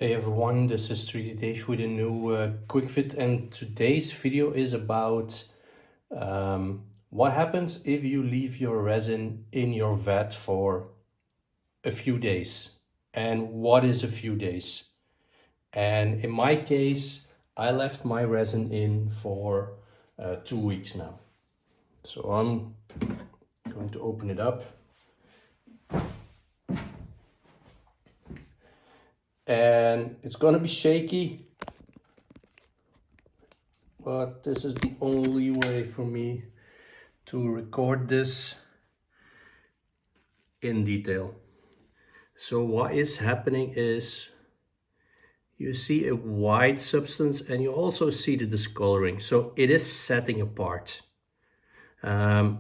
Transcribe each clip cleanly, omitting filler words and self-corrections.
Hey everyone, this is 3D Dave with a new quickvid, and today's video is about what happens if you leave your resin in your vat for a few days, and what is a few days. And in my case, I left my resin in for 2 weeks now. So I'm going to open it up. And it's going to be shaky, but this is the only way for me to record this in detail. So what is happening is you see a white substance and you also see the discoloring. So it is setting apart. I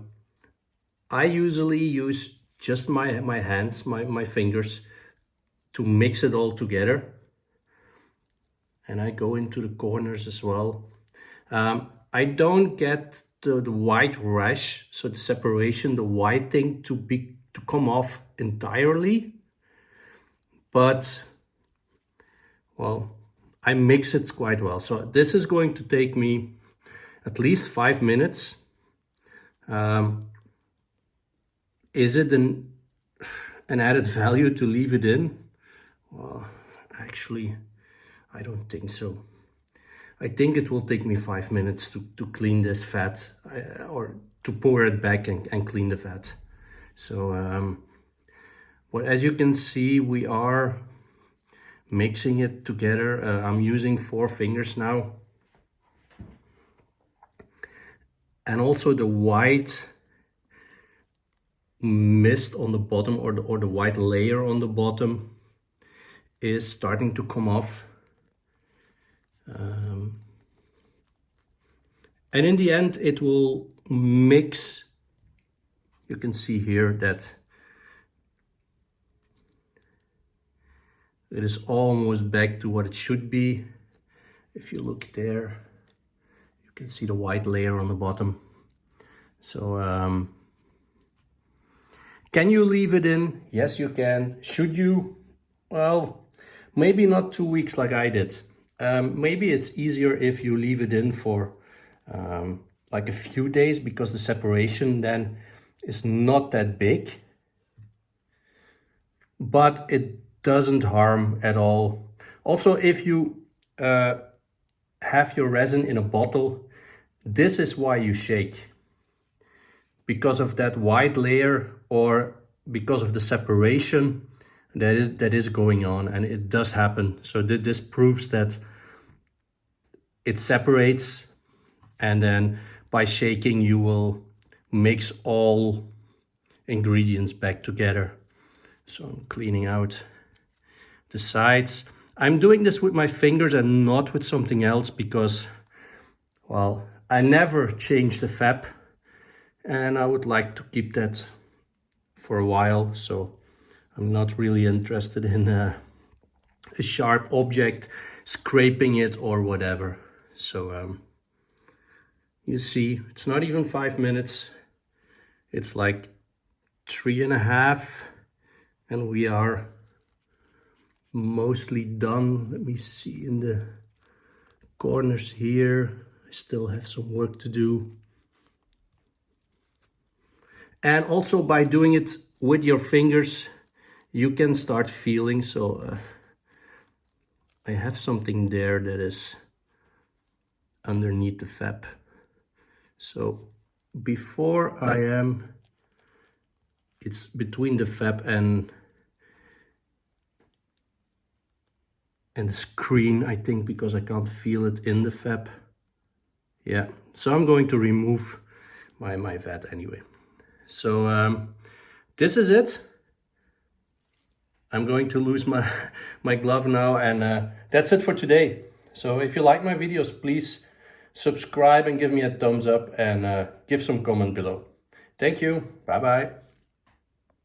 usually use just my hands, my fingers, to mix it all together, and I go into the corners as well. I don't get the white rash, so the separation, the white thing to come off entirely, but well, I mix it quite well. So this is going to take me at least 5 minutes. Is it an added value to leave it in? Well, actually, I don't think so. I think it will take me 5 minutes to clean this vat, or to pour it back and clean the vat. So, well, as you can see, we are mixing it together. I'm using 4 fingers now. And also the white mist on the bottom, or the white layer on the bottom, is starting to come off. And in the end, it will mix. You can see here that it is almost back to what it should be. If you look there, you can see the white layer on the bottom. So, can you leave it in? Yes, you can. Should you? Well, maybe not 2 weeks like I did. Maybe it's easier if you leave it in for like a few days, because the separation then is not that big. But it doesn't harm at all. Also, if you have your resin in a bottle, this is why you shake. Because of that white layer, or because of the separation that is going on, and it does happen. So this proves that it separates, and then by shaking you will mix all ingredients back together. So I'm cleaning out the sides. I'm doing this with my fingers and not with something else because, well, I never change the fab, and I would like to keep that for a while. So I'm not really interested in a sharp object, scraping it or whatever. So you see, it's not even 5 minutes. It's like 3.5, and we are mostly done. Let me see in the corners here. I still have some work to do. And also, by doing it with your fingers, you can start feeling. So I have something there that is underneath the fab. So before it's between the fab and the screen, I think, because I can't feel it in the fab. Yeah, so I'm going to remove my vat anyway. So this is it. I'm going to lose my glove now, and that's it for today. So if you like my videos, please subscribe and give me a thumbs up, and give some comment below. Thank you. Bye bye.